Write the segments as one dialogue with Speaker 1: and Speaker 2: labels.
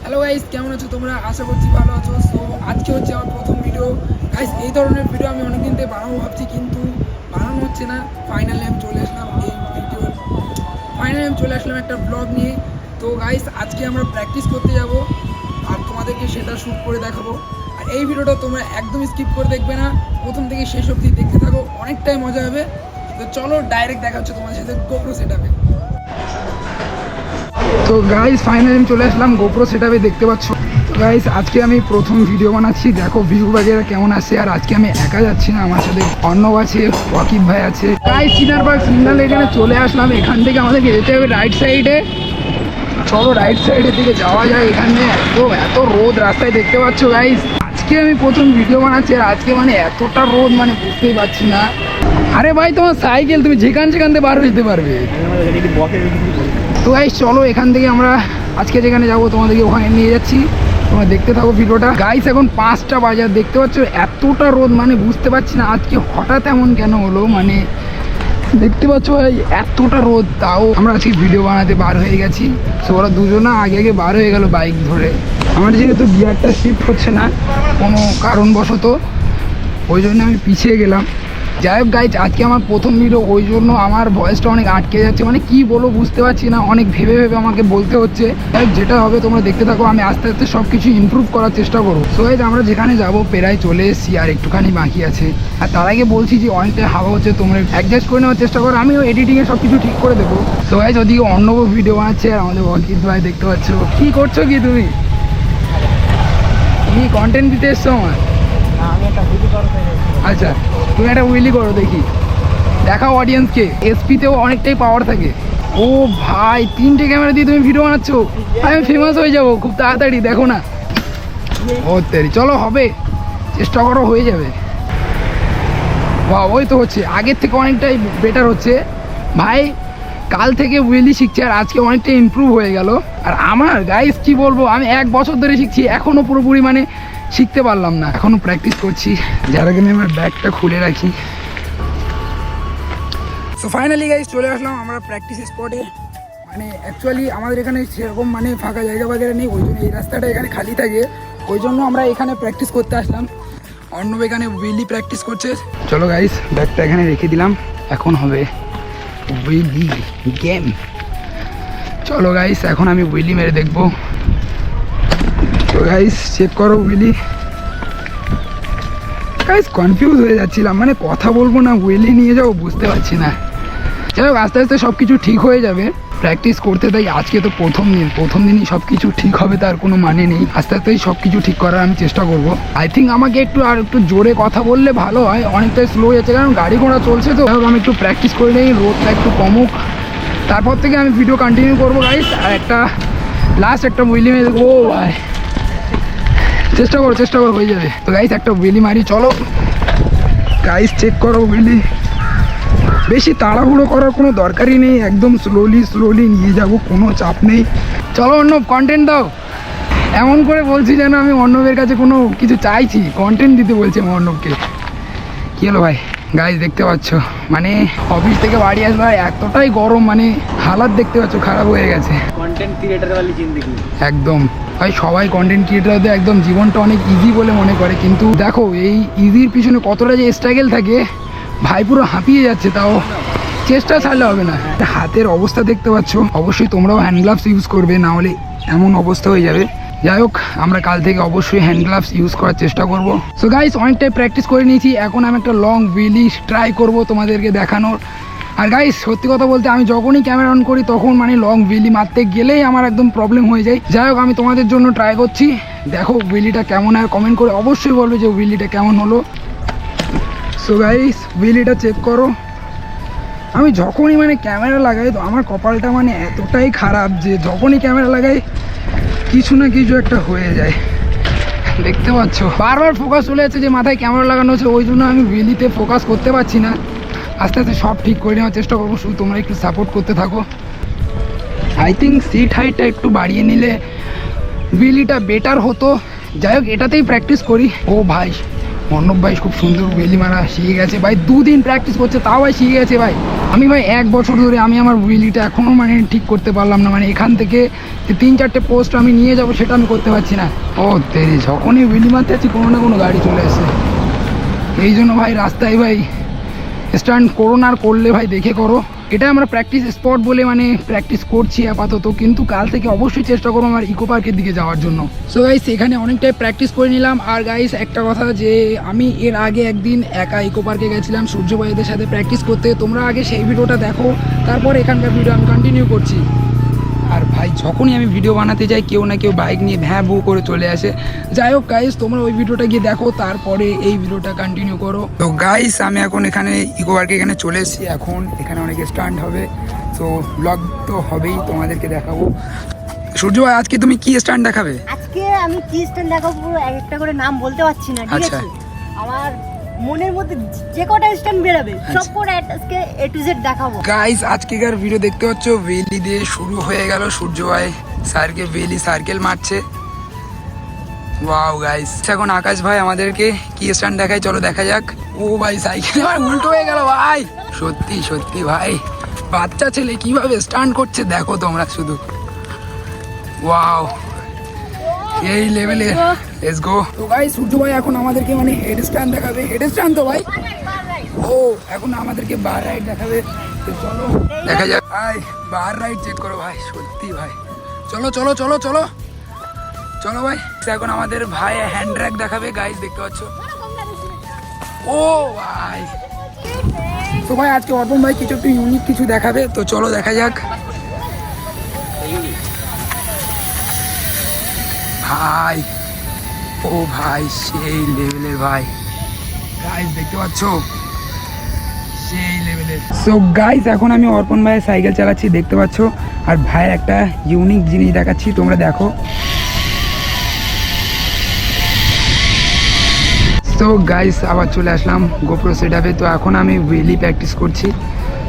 Speaker 1: Hello guys, কেমন আছো তোমরা? আশা করছি ভালো আছো। সো আজকে হচ্ছে আমার প্রথম ভিডিও। গাইস, এই ধরনের ভিডিও আমি অনেকদিন থেকে বানাবো ভাবছি, কিন্তু বানানো হচ্ছে না। ফাইনালি আমি চলে আসলাম একটা ব্লগ নিয়ে। তো গাইস, আজকে আমরা প্র্যাকটিস করতে যাব আর তোমাদেরকে সেটা শ্যুট করে দেখাবো। আর এই ভিডিওটা তোমরা একদম স্কিপ করে দেখবে না, প্রথম থেকে শেষ অবধি দেখতে থাকো, অনেকটাই মজা হবে। তো চলো ডাইরেক্ট দেখা হচ্ছে তোমাদের সাথে গোপ্রো সেটআপে। তো গাইস, ফাইনালি আমি চলে আসলাম গোপ্রো সেটআপে, দেখতে পাচ্ছ। তো গাইস, আজকে আমি প্রথম ভিডিও বানাচ্ছি, দেখো ভিউ বাগেরা কেমন আসে। আর আজকে আমি একা যাচ্ছি না, আমার সাথে অর্ণব আছে, ওয়াকিব ভাই আছে। গাইস, চিনারবাগ সিগন্যাল এখানে চলে আসলাম। এখান থেকে আমাদেরকে যেতে হবে রাইট সাইডে। চলো রাইট সাইডের দিকে যাওয়া যায়। এখানে এত রোদ রাস্তায়, দেখতে পাচ্ছ গাইস। আজকে আমি প্রথম ভিডিও বানাচ্ছি আর আজকে মানে এতটা রোদ, মানে বুঝতেই পারছি না। আরে ভাই, তোমার সাইকেল, তুমি যেখান থেকে বার হয়ে যেতে পারবে। তো গাইস, চলো এখান থেকে আমরা আজকে যেখানে যাবো তোমাদেরকে ওখানে নিয়ে যাচ্ছি, তোমরা দেখতে থাকো ভিডিওটা। গাইস, এখন 5টা বাজার, দেখতে পাচ্ছ এতটা রোদ, মানে বুঝতে পারছি না আজকে হঠাৎ এমন কেন হলো। মানে দেখতে পাচ্ছ ভাই, এতটা রোদ, তাও আমরা আজকে ভিডিও বানাতে বার হয়ে গেছি। তো ওরা দুজনা আগে আগে বার হয়ে গেল বাইক ধরে। আমার যেহেতু গিয়ারটা শিফট হচ্ছে না কোনো কারণবশত, ওই জন্য আমি পিছিয়ে গেলাম। যাই হোক গাইজ, আজকে আমার প্রথম ভিডিও, ওই জন্য আমার ভয়েসটা অনেক আটকে যাচ্ছে, মানে কি বলবো বুঝতে পারছি না, অনেক ভেবে ভেবে আমাকে বলতে হচ্ছে। যাই হোক, যেটা হবে তোমরা দেখতে থাকো, আমি আস্তে আস্তে সব কিছু ইমপ্রুভ করার চেষ্টা করবো। সো গাইজ, আমরা যেখানে যাবো প্রায় চলে এসেছি, আর একটুখানি বাকি আছে। আর তার আগে বলছি যে অনেকটা হাওয়া হচ্ছে, তোমরা অ্যাডজাস্ট করে নেওয়ার চেষ্টা করো, আমিও এডিটিংয়ে সব কিছু ঠিক করে দেবো। সো গাইজ, ওদিকে অর্ণব ভিডিও বানাচ্ছে আর আমাদের ওয়াকিব ভাই, দেখতে পাচ্ছ। কি করছো কি তুমি কন্টেন্ট দিতে এসছো আমার? আচ্ছা, তুমি একটা উইলি করো, দেখি, দেখাও অডিয়েন্সকে। এসপিতেও অনেকটাই পাওয়ার থাকে। ও ভাই, 3টে ক্যামেরা দিয়ে তুমি ভিডিও বানাচ্ছ, আমি ফেমাস হয়ে যাবো খুব তাড়াতাড়ি, দেখো না। ও তেরি, চলো হবে, চেষ্টা করো, হয়ে যাবে। বা ওই তো হচ্ছে, আগের থেকে অনেকটাই বেটার হচ্ছে ভাই। কাল থেকে উইলি শিখছি আর আজকে অনেকটা ইমপ্রুভ হয়ে গেল। আর আমার গাইস কি বলবো, আমি 1 বছর ধরে শিখছি, এখনও পুরোপুরি মানে শিখতে পারলাম না, এখনও প্র্যাকটিস করছি। যার আগে আমি আমার ব্যাগটা খুলে রাখি। সো ফাইনালি গাইস, চলে আসলাম আমরা প্র্যাকটিস স্পটে। মানে অ্যাকচুয়ালি আমাদের এখানে সেরকম মানে ফাঁকা জায়গা বাগেরা নেই, ওই জন্য এই রাস্তাটা এখানে খালি থাকে, ওই জন্য আমরা এখানে প্র্যাকটিস করতে আসলাম। অর্ণব এখানে উইলি প্র্যাকটিস করছে। চলো গাইস, ব্যাগটা এখানে রেখে দিলাম, এখন হবে উইলি গেম। চলো গাইস, এখন আমি উইলি মেরে দেখবো। তো গাইস, চেক করো উইলি। গাইস, কনফিউজ হয়ে যাচ্ছিলাম, মানে কথা বলবো না উইলি নিয়ে যাবো বুঝতে পারছি না। যাই হোক, আস্তে আস্তে সব কিছু ঠিক হয়ে যাবে, প্র্যাকটিস করতে। তাই আজকে তো প্রথম দিনই সব কিছু ঠিক হবে তার কোনো মানে নেই। আস্তে আস্তেই সব কিছু ঠিক করার আমি চেষ্টা করবো। আই থিঙ্ক আমাকে একটু জোরে কথা বললে ভালো হয়, অনেকটাই স্লো যাচ্ছে কারণ গাড়ি ঘোড়া চলছে। তো আমি একটু প্র্যাকটিস করে নিই, রোদটা একটু কমুক, তারপর থেকে আমি ভিডিও কন্টিনিউ করবো গাইস। আর লাস্ট একটা উইলি মেরে দেখবো। ও ভাই, চেষ্টা করো হয়ে যাবে। তো গাইস, একটা উইলি মারি, চলো গাইস, চেক করো উইলি। বেশি তাড়াহুড়ো করার কোনো দরকারই নেই, একদম স্লোলি নিয়ে যাব, কোনো চাপ নেই। চলো অর্ণব, কন্টেন্ট দাও। এমন করে বলছি যেন আমি অর্ণবের কাছে কোনো কিছু চাইছি, কন্টেন্ট দিতে বলছি আমি অর্ণবকে। কী হলো ভাই? গাইস, দেখতে পাচ্ছ মানে অফিস থেকে বাড়ি আসবার এতটাই গরম, মানে হালাত দেখতে পাচ্ছ খারাপ হয়ে গেছে।
Speaker 2: কন্টেন্ট ক্রিয়েটার वाली জিন্দেগি
Speaker 1: একদম ভাই, সবাই কন্টেন্ট ক্রিয়েটারদের একদম জীবনটা অনেক ইজি বলে মনে করে, কিন্তু দেখো এই ইজির পিছনে কতটা যে স্ট্রাগল থাকে ভাই, পুরো হাঁপিয়ে যাচ্ছে। তাও চেষ্টা ছাড়লে হবে না। হাতের অবস্থা দেখতে পাচ্ছ, অবশ্যই তোমরাও হ্যান্ড গ্লাভস ইউজ করবে, না হলে এমন অবস্থা হয়ে যাবে। যাই হোক, আমরা কাল থেকে অবশ্যই হ্যান্ড গ্লাভস ইউজ করার চেষ্টা করব। সো গাইস, অনেকটাই প্র্যাকটিস করে নিয়েছি, এখন আমি একটা লং উইলি ট্রাই করব তোমাদেরকে দেখানোর। আর গাইস, সত্যি কথা বলতে আমি যখনই ক্যামেরা অন করি তখন মানে লং উইলি মারতে গেলেই আমার একদম প্রবলেম হয়ে যায়। যাই হোক, আমি তোমাদের জন্য ট্রাই করছি, দেখো উইলিটা কেমন হয়, কমেন্ট করে অবশ্যই বলবে যে উইলিটা কেমন হলো। সো গাইস, উইলিটা চেক করো। আমি যখনই মানে ক্যামেরা লাগাই তো আমার কপালটা মানে এতটাই খারাপ যে যখনই ক্যামেরা লাগাই কিছু না কিছু একটা হয়ে যায়, দেখতে পাচ্ছ। বারবার ফোকাস চলে যাচ্ছে যে মাথায় ক্যামেরা লাগানো হচ্ছে, ওই জন্য আমি উইলিতে ফোকাস করতে পারছি না। আস্তে আস্তে সব ঠিক করে নেওয়ার চেষ্টা করবো, শুধু তোমরা একটু সাপোর্ট করতে থাকো। আই থিঙ্ক সিট হাইটটা একটু বাড়িয়ে নিলে উইলিটা বেটার হতো। যাই হোক, এটাতেই প্র্যাকটিস করি। ও ভাই, অর্ণব ভাই খুব সুন্দর হুইলি মারা শিখে গেছে ভাই, 2 দিন প্র্যাকটিস করছে তাও ভাই শিখে গেছে ভাই। আমি ভাই 1 বছর ধরে আমি আমার হুইলিটা এখনও মানে ঠিক করতে পারলাম না, মানে এখান থেকে যে 3-4টে পোস্ট আমি নিয়ে যাব সেটা আমি করতে পারছি না। ও তেরি, যখনই হুইলি মারতে যাচ্ছি কোনো না কোনো গাড়ি চলে আসে, এই জন্য ভাই রাস্তায় ভাই স্ট্যান্ড করো না, আর করলে ভাই দেখে করো। এটা আমরা প্র্যাকটিস স্পট বলে মানে প্র্যাকটিস করছি আপাতত, কিন্তু কাল থেকে অবশ্যই চেষ্টা করবো আমার ইকো পার্কের দিকে যাওয়ার জন্য। সো গাইস এখানে অনেকটাই প্র্যাকটিস করে নিলাম। আর গাইস একটা কথা, যে আমি এর আগে একদিন একা ইকো পার্কে গেছিলাম সূর্য ভাইদের সাথে প্র্যাকটিস করতে, তোমরা আগে সেই ভিডিওটা দেখো, তারপর এখানকার ভিডিও আমি কন্টিনিউ করছি। আর ভাই যখনই আমি ভিডিও বানাতে যাই কেউ না কেউ বাইক নিয়ে ভ্যাঁ ভু করে চলে আসে। যাই হোক গাইস, তোমরা ওই ভিডিওটা গিয়ে দেখো, তারপরে এই ভিডিওটা কন্টিনিউ করো। তো গাইস আমি এখন এখানে ইকো পার্কে এখানে চলে এসেছি, এখন এখানে অনেক স্ট্যান্ড হবে, তো ব্লগ তো হবেই, তোমাদেরকে দেখাবো। সূর্য ভাই আজকে তুমি কি স্ট্যান্ড দেখাবে?
Speaker 3: আজকে আমি কি স্ট্যান্ড দেখাবো পুরো একটা করে নাম বলতে পারছি না, ঠিক
Speaker 1: আচ্ছা।
Speaker 3: আছে? আমার মনের মধ্যে যে কটা স্ট্যান্ড বেরোবে সব করে আজকে A to Z দেখাবো।
Speaker 1: গাইস আজকেকার ভিডিও দেখতে পাচ্ছ, বেলি দিয়ে শুরু হয়ে গেল, সূর্য ভাই সার্কেল বেলি সার্কেল মারছে। ওয়াও গাইস, এখন আকাশ ভাই আমাদেরকে কি স্ট্যান্ড দেখায়, চলো দেখা যাক। ও ভাই সাইকেল আমার উল্টো হয়ে গেল ভাই, সত্যি সত্যি ভাই বাচ্চা ছেলে কিভাবে স্ট্যান্ড করছে দেখো তোমরা শুধু। ওয়াও, এই লেভেলে, লেটস গো। তো গাইস সূর্য ভাই এখন আমাদেরকে মানে হেড স্ট্যান্ড দেখাবে, হেড স্ট্যান্ড তো ভাই, ও এখন আমাদেরকে বার রাইড দেখাবে, তো চলো দেখা যাক। ভাই বার রাইড চেক করো ভাই, সত্যি ভাই, চলো চলো চলো চলো চলো ভাই। এখন আমাদের ভাই হ্যান্ড ড্র্যাগ দেখাবে গাইস, দেখতে পাচ্ছ। ও ভাই, তো ভাই আজকে অর্পণ ভাই কিছু একটু ইউনিক কিছু দেখাবে, তো চলো দেখা যাক। ভাই ও ভাই সেই লেভেলের ভাই, গাইস দেখতে পাচ্ছ সেই লেভেলের। সো গাইস এখন আমি অর্পণ ভাইয়ের সাইকেল চালাচ্ছি দেখতে পাচ্ছ, আর ভাইয়ের একটা ইউনিক জিনিস দেখাচ্ছি, তোমরা দেখো। তো গাইস আবার চলে আসলাম গোপ্রো সেটআপে, তো এখন আমি হুইলি প্র্যাকটিস করছি,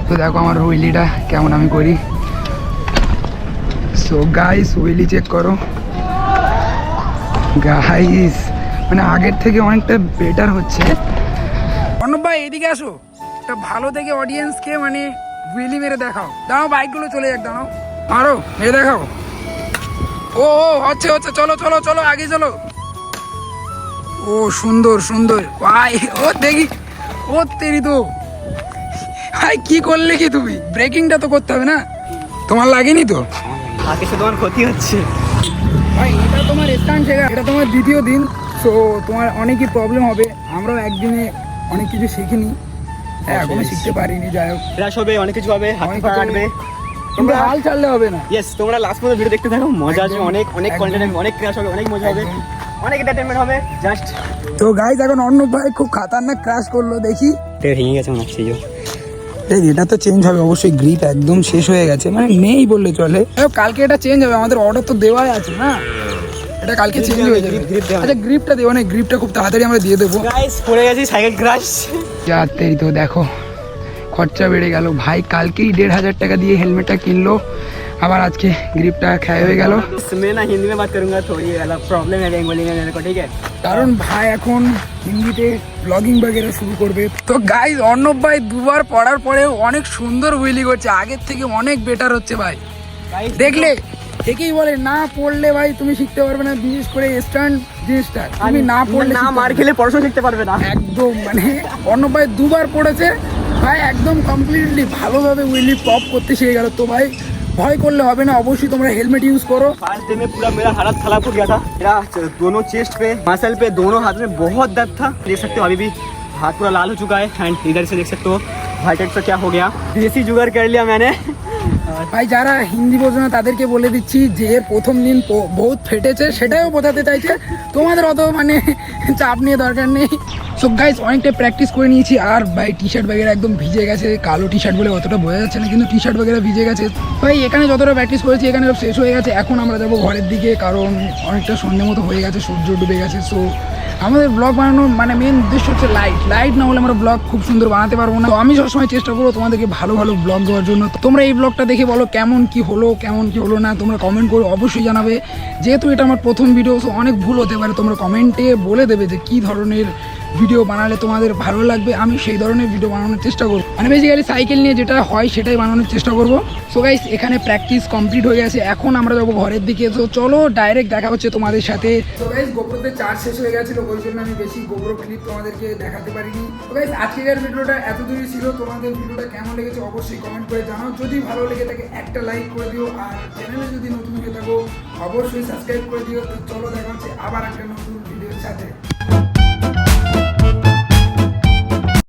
Speaker 1: তো দেখো আমার হুইলিটা কেমন আমি করি। সো গাইস হুইলি চেক করো গাইস, মানে আগের থেকে অনেকটা বেটার হচ্ছে। অর্ণব ভাই এদিকে আসো, একটা ভালো থেকে অডিয়েন্সকে মানে হুইলি মেরে দেখাও, দাঁড়াও বাইকগুলো চলে যাক, দাঁড়াও মারো মেরে দেখাও। ও ও হচ্ছে হচ্ছে, চলো চলো চলো আগে চলো। ও সুন্দর সুন্দর ভাই, ও দেখি, ও তেরি তো ভাই কি করলে কি তুমি, ব্রেকিংটা তো করতে হবে না, তোমার লাগেনি তো?
Speaker 2: আগে সে তোমার ক্ষতি হচ্ছে
Speaker 1: ভাই এটা তোমার স্ট্যান্ড শেখা, এটা তোমার দ্বিতীয় দিন, সো তোমার অনেকই প্রবলেম হবে, আমরাও একদিনে অনেক কিছু শিখিনি, এখনো শিখতে পারিনি। যাই হোক
Speaker 2: ক্র্যাশ হবে, অনেক কিছু হবে, হাত
Speaker 1: অনেক
Speaker 2: পা
Speaker 1: কিছু
Speaker 2: কাটবে,
Speaker 1: কিন্তু হাল ছাড়লে হবে না।
Speaker 2: ইয়েস তোমরা লাস্ট পর্যন্ত ভিডিও দেখতে থাকো, মজা আসবে,
Speaker 1: একদম,
Speaker 2: অনেক অনেক
Speaker 1: একদম।
Speaker 2: কন্টেন্ট, অনেক ক্র্যাশ হবে, অনেক মজা হবে,
Speaker 1: একদম।
Speaker 2: অনেক এন্টারটেইনমেন্ট হবে। জাস্ট
Speaker 1: তো গাইজ এখন অর্ণব ভাই খুব খাতারনাক ক্র্যাশ করলো, দেখি
Speaker 2: ভেঙে গেছে মনে হচ্ছে।
Speaker 1: দেখ এটা তো চেঞ্জ হবে অবশ্যই, গ্রিপ একদম শেষ হয়ে গেছে, মানে নেই বললে চলে। কালকে এটা চেঞ্জ হবে, আমাদের অর্ডার তো দেওয়াই আছে না, এটা কালকে চেঞ্জ হয়ে যাবে।
Speaker 2: grip দেওয়া
Speaker 1: আচ্ছা গ্রিপটা দেবো না, গ্রিপটা খুব তাড়াতাড়ি আমরা দিয়ে দেবো।
Speaker 2: গাইস পড়ে গেছি, সাইকেল ক্র্যাশ।
Speaker 1: যাতেই তো দেখো খরচা বেড়ে গেল ভাই, কালকেই 1,500 টাকা দিয়ে হেলমেটটা কিনলো, আবার আজকে গ্রিপটা ক্ষয় হয়ে গেল।
Speaker 2: मैं ना हिंदी में बात करूंगा, थोड़ी अलग प्रॉब्लम है बेंगोली में मेरे को, ठीक है?
Speaker 1: কারণ ভাই এখন হিন্দিতে ব্লগিং বাগেরা শুরু করবে। তো গাইজ অর্ণব ভাই দুবার পড়ার পরেও অনেক সুন্দর হুইলি করছে, আগের থেকে অনেক বেটার হচ্ছে ভাই,
Speaker 2: Guys,
Speaker 1: দেখলে একেই বলে না পড়লে ভাই তুমি শিখতে পারবে না, বিশেষ করে স্ট্যান্ড জিনিসটা তুমি না পড়লে
Speaker 2: না
Speaker 1: শিখতে
Speaker 2: মার
Speaker 1: পারবে
Speaker 2: খেলে পড়াশোনা শিখতে পারবে না।
Speaker 1: না। একদম মানে অর্ণব ভাই দুবার পড়েছে ভাই, একদম কমপ্লিটলি ভালোভাবে হুইলি পপ করতে শিখে গেল। তো ভাই ভয় করলে হবে না, অবশ্যই তোমরা হেলমেট ইউজ করো।
Speaker 2: फर्स्ट डे में पूरा मेरा हालत खराब हो गया था, मेरा दोनों चेस्ट पे, मसल पे, दोनों हाथ में बहुत दर्द था। देख सकते हो अभी भी हाथ पूरा लाल हो चुका है, एंड इधर से देख सकते हो हार्ट अटैक से क्या हो गया। देसी जुगाड़ कर लिया मैंने।
Speaker 1: ভাই যারা হিন্দি বোঝে না তাদেরকে বলে দিচ্ছি যে এর প্রথম দিন বহুত ফেটেছে, সেটাও বোঝাতে চাইছে, তোমাদের অত মানে চাপ নিয়ে দরকার নেই। সো গাইস অনেকটা প্র্যাকটিস করে নিয়েছি, আর ভাই টি শার্ট বাগেরা একদম ভিজে গেছে, কালো টি শার্ট বলে অতটা বোঝা যাচ্ছে না, কিন্তু টি শার্ট বাগেরা ভিজে গেছে। ভাই এখানে যতটা প্র্যাকটিস করেছি এখানে সব শেষ হয়ে গেছে, এখন আমরা যাবো ঘরের দিকে, কারণ অনেকটা সন্ধ্যে মতো হয়ে গেছে, সূর্য ডুবে গেছে। সো আমাদের ব্লগ বানানোর মানে মেন উদ্দেশ্য হচ্ছে লাইট না হলে আমরা ব্লগ খুব সুন্দর বানাতে পারবো না। তো আমি সবসময় চেষ্টা করবো তোমাদেরকে ভালো ভালো ব্লগ দেওয়ার জন্য। তোমরা এই ব্লগটা দেখে বলো কেমন কি হলো না, তোমরা কমেন্ট করে অবশ্যই জানাবে। যেহেতু এটা আমার প্রথম ভিডিও, সো অনেক ভুল হতে পারে, তোমরা কমেন্টে বলে দেবে যে কী ধরনের ভিডিও বানালে তোমাদের ভালো লাগবে, আমি সেই ধরনের ভিডিও বানানোর চেষ্টা করবো। মানে বেসিক্যালি সাইকেল নিয়ে যেটা হয় সেটাই বানানোর চেষ্টা করবো। সো গাইস এখানে প্র্যাকটিস কমপ্লিট হয়ে গেছে, এখন আমরা যাবো ঘরের দিকে। তো চলো ডাইরেক্ট দেখা হচ্ছে তোমাদের সাথে। তো গাইস গোপ্রোতে চার্জ শেষ হয়ে গেছিলো, ওই জন্য আমি বেশি গোপ্রো ক্লিপ তোমাদেরকে দেখাতে পারিনি। তো গাইস আজকের ভিডিওটা এতদূরই ছিল। তোমাদের ভিডিওটা কেমন লেগেছে অবশ্যই কমেন্ট করে জানাও। যদি ভালো লেগে থাকে একটা লাইক করে দিও, আর চ্যানেলে যদি নতুন হয়ে থাকো অবশ্যই সাবস্ক্রাইব করে দিও। তো চলো দেখা হচ্ছে আবার একটা নতুন ভিডিওর সাথে।